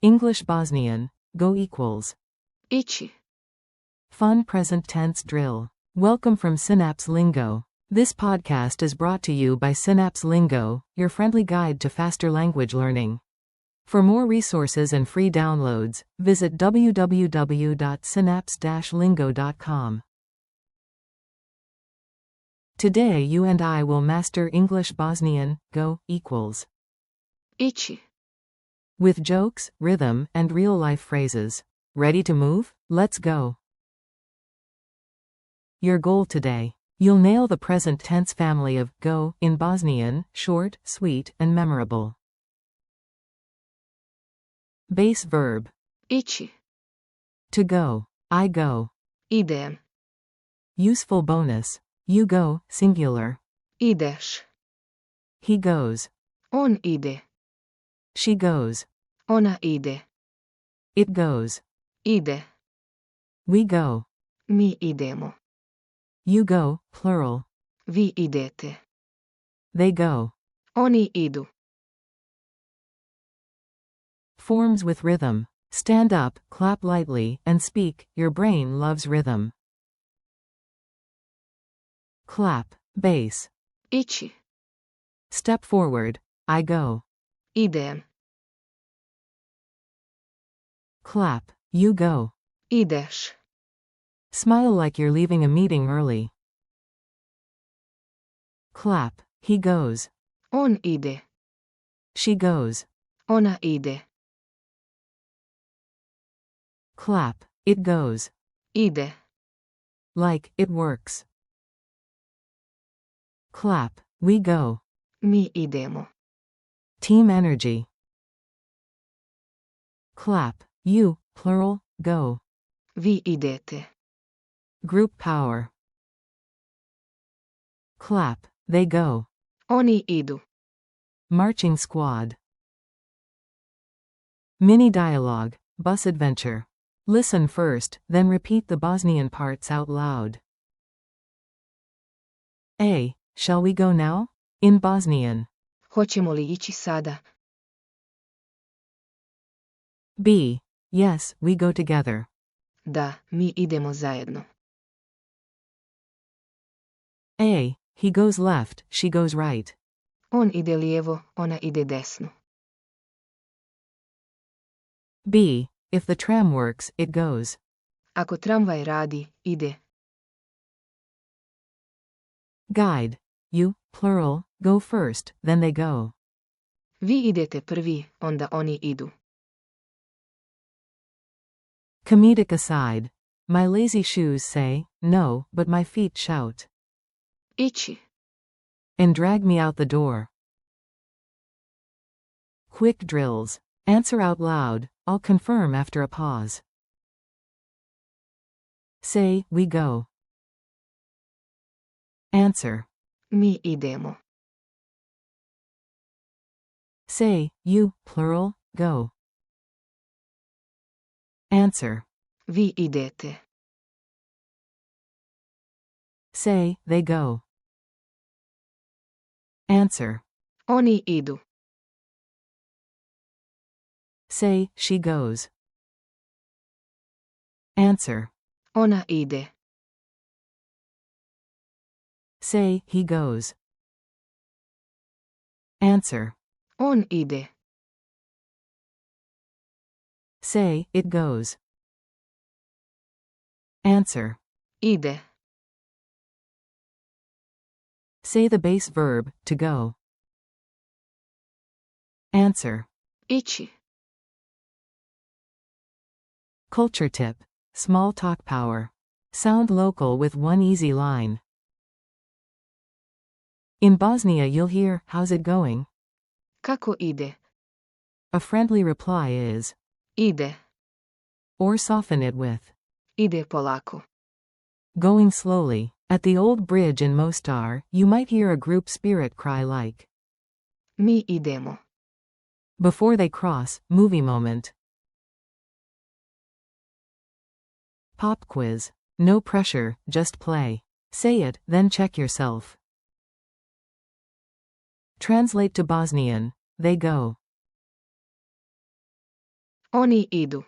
English-Bosnian, go equals. Ići. Fun present tense drill. Welcome from Synapse Lingo. This podcast is brought to you by Synapse Lingo, your friendly guide to faster language learning. For more resources and free downloads, visit www.synapse-lingo.com. Today you and I will master English-Bosnian, go equals. Ići. With jokes, rhythm, and real-life phrases. Ready to move? Let's go. Your goal today. You'll nail the present tense family of go in Bosnian, short, sweet, and memorable. Base verb. Ići. To go. I go. Idem. Useful bonus. You go, singular. Ideš. He goes. On ide. She goes. Ona ide. It goes. Ide. We go. Mi idemo. You go, plural. Vi idete. They go. Oni idu. Forms with rhythm. Stand up, clap lightly, and speak. Your brain loves rhythm. Clap. Bass. Ići. Step forward. I go. Idem. Clap. You go. Ideš. Smile like you're leaving a meeting early. Clap. He goes. On ide. She goes. Ona ide. Clap. It goes. Ide. Like, it works. Clap. We go. Mi idemo. Team energy. Clap. You, plural, go. Vi idete. Group power. Clap. They go. Oni idu. Marching squad. Mini dialogue. Bus adventure. Listen first, then repeat the Bosnian parts out loud. A. Shall we go now? In Bosnian. Hoćemo li ići sada? B. Yes, we go together. Da, mi idemo zajedno. A. He goes left, she goes right. On ide lijevo, ona ide desno. B. If the tram works, it goes. Ako tramvaj radi, ide. Guide. You, plural, go first, then they go. Vi idete prvi, onda oni idu. Comedic aside. My lazy shoes say, no, but my feet shout. Ići. And drag me out the door. Quick drills. Answer out loud, I'll confirm after a pause. Say, we go. Answer. Mi idemo. Say, you, plural, go. Answer. Vi idete. Say, they go. Answer. Oni idu. Say, she goes. Answer. Ona ide. Say, he goes. Answer. On ide. Say, it goes. Answer. Ide. Say the base verb, to go. Answer. Ići. Culture tip. Small talk power. Sound local with one easy line. In Bosnia you'll hear, how's it going? Kako ide? A friendly reply is, Ide. or soften it with, Ide polako. going slowly. At the old bridge in Mostar, you might hear a group spirit cry like, Mi idemo. before they cross, movie moment. Pop quiz. No pressure, just play. Say it, then check yourself. Translate to Bosnian. They go. Oni idu.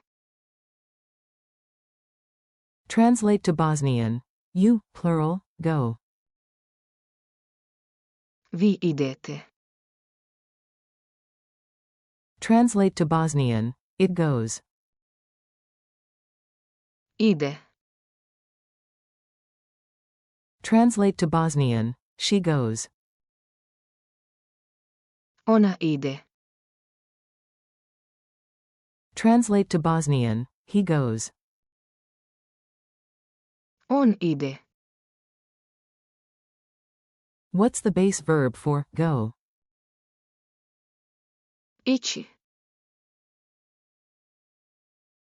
Translate to Bosnian. You, plural, go. Vi idete. Translate to Bosnian. It goes. Ide. Translate to Bosnian. She goes. Ona ide. Translate to Bosnian. He goes. On ide. What's the base verb for go? Ići.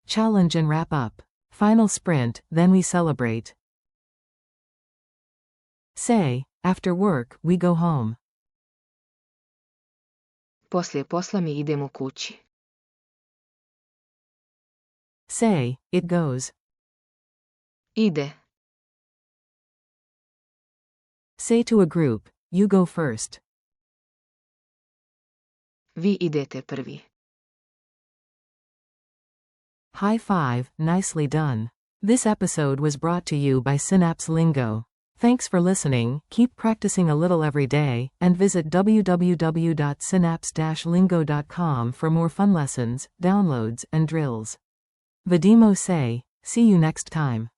Challenge and wrap up. Final sprint, then we celebrate. Say, after work, we go home. Poslije posla mi idemo kući. Say, it goes. Ide. Say to a group, you go first. Vi idete prvi. High five, nicely done. This episode was brought to you by Synapse Lingo. Thanks for listening, keep practicing a little every day, and visit www.synapse-lingo.com for more fun lessons, downloads, and drills. Vidimo say, see you next time.